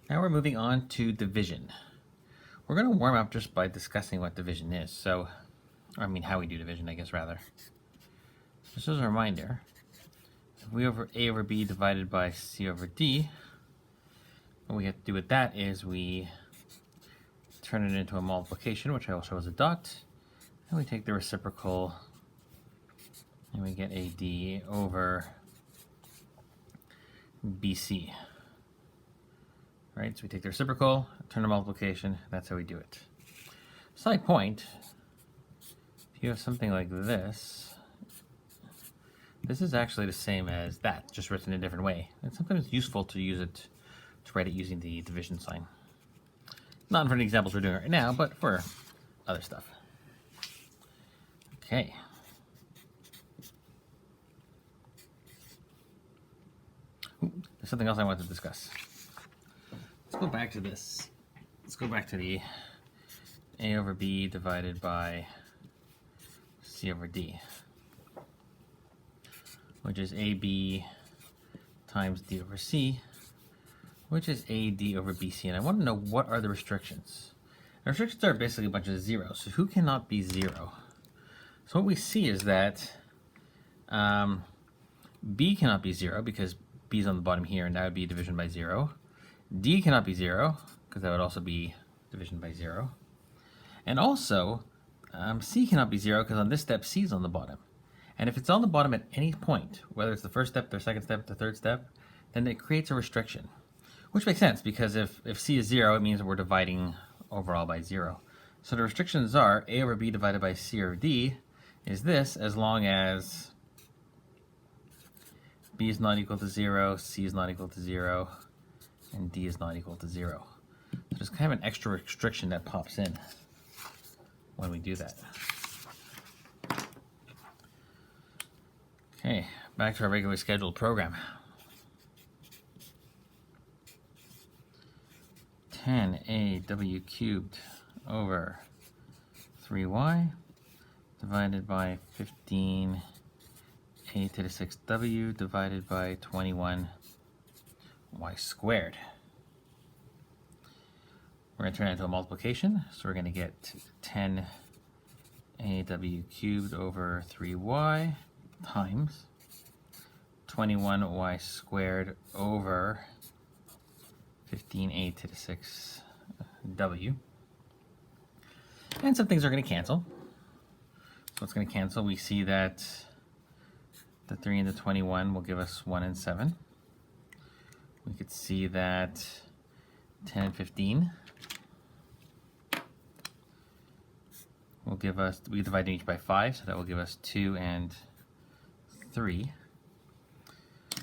Now we're moving on to division. We're going to warm up just by discussing what division is. So, I mean how we do division, I guess, rather. Just as a reminder, if we over A over B divided by C over D, what we have to do with that is we turn it into a multiplication, which I will show as a dot, and we take the reciprocal, and we get AD over BC. Right, so we take the reciprocal, turn the multiplication, that's how we do it. Side point, if you have something like this, this is actually the same as that, just written in a different way. It's sometimes useful to use it, to write it using the division sign. Not for the examples we're doing right now, but for other stuff. Okay. Ooh, there's something else I want to discuss. Let's go back to this. Let's go back to the A over B divided by C over D, which is AB times D over C, which is AD over BC. And I want to know, what are the restrictions? The restrictions are basically a bunch of zeros. So who cannot be 0? So what we see is that B cannot be 0 because B is on the bottom here, and that would be division by 0. D cannot be 0 because that would also be division by 0. And also, C cannot be 0 because on this step, C is on the bottom. And if it's on the bottom at any point, whether it's the first step, the second step, the third step, then it creates a restriction. Which makes sense, because if C is 0, it means we're dividing overall by 0. So the restrictions are A over B divided by C over D is this, as long as B is not equal to 0, C is not equal to 0, and D is not equal to 0. So there's kind of an extra restriction that pops in when we do that. Okay, back to our regularly scheduled program. 10AW cubed over 3y divided by 15a to the 6w divided by 21y squared. We're going to turn it into a multiplication, so we're going to get 10aw cubed over 3y times 21y squared over 15a to the 6w. And some things are going to cancel. So it's going to cancel. We see that the 3 and the 21 will give us 1 and 7. We could see that 10 and 15 will give us, we divide each by 5, so that will give us 2 and 3. I'm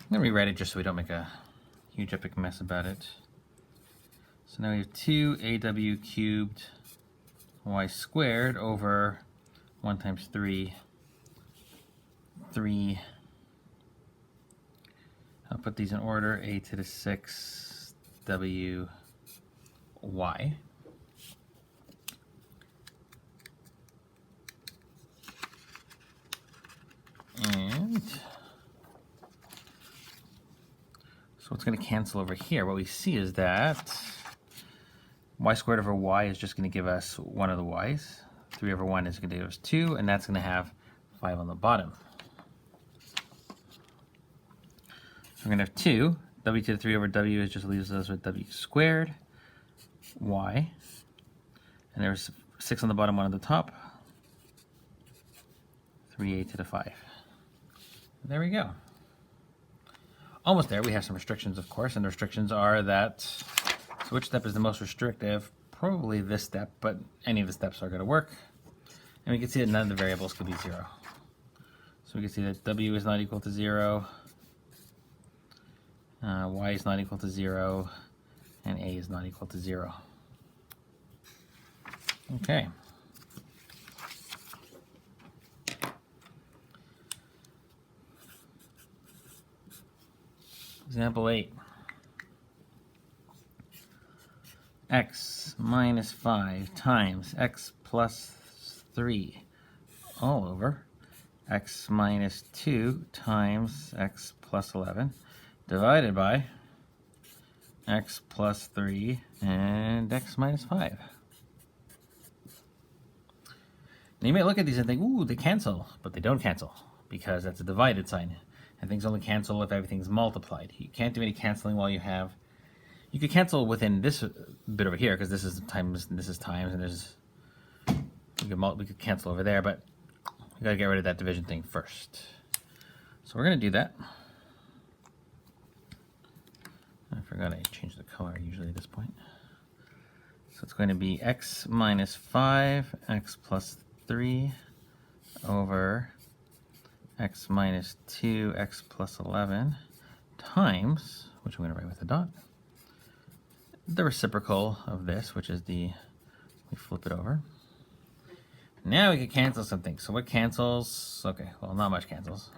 going to rewrite it just so we don't make a huge epic mess about it. So now we have 2aw cubed y squared over 1 times 3, 3. I'll put these in order, a to the 6 w y. And so what's going to cancel over here? What we see is that y squared over y is just going to give us one of the y's. 3 over 1 is going to give us 2, and that's going to have 5 on the bottom. So we're going to have 2. W to the 3 over w just leaves us with w squared y. And there's 6 on the bottom, 1 on the top. 3a to the 5. There we go. Almost there. We have some restrictions, of course, and the restrictions are that, so which step is the most restrictive? Probably this step, but any of the steps are going to work. And we can see that none of the variables could be 0. So we can see that w is not equal to 0, y is not equal to 0, and a is not equal to 0. Okay. Example 8. X minus 5 times x plus 3 all over x minus 2 times x plus 11 divided by x plus 3, and x minus 5. Now you may look at these and think, ooh, they cancel, but they don't cancel because that's a divided sign. And things only cancel if everything's multiplied. You can't do any canceling while you have... You could cancel within this bit over here because this is times and this is times, and there's... We could cancel over there, but we gotta get rid of that division thing first. So we're gonna do that. I forgot I changed the color usually at this point. So it's going to be x minus 5, x plus 3 over x minus 2, x plus 11 times, which I'm going to write with a dot, the reciprocal of this, which is we flip it over. Now we can cancel something. So what cancels? Okay, well, not much cancels.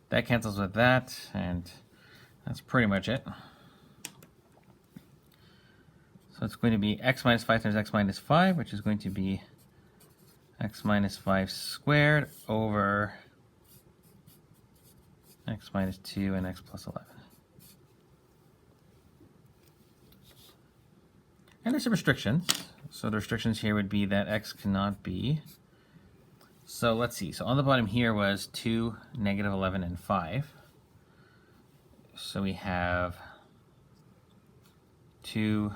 That cancels with that, and that's pretty much it. So it's going to be x minus 5 times x minus 5, which is going to be x minus 5 squared over x minus 2 and x plus 11. And there's some restrictions. So the restrictions here would be that x cannot be. So let's see. So on the bottom here was 2, negative 11, and 5. So we have 2,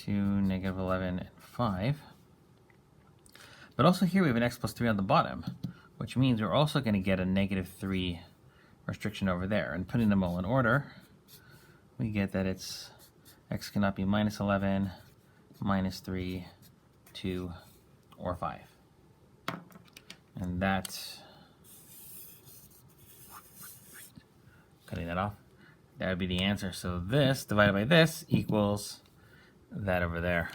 negative 11, and 5. But also here we have an x plus 3 on the bottom, which means we're also going to get a negative 3 restriction over there. And putting them all in order, we get that it's x cannot be minus 11, minus 3, 2, or 5. And that's cutting that off. That would be the answer. So this divided by this equals that over there.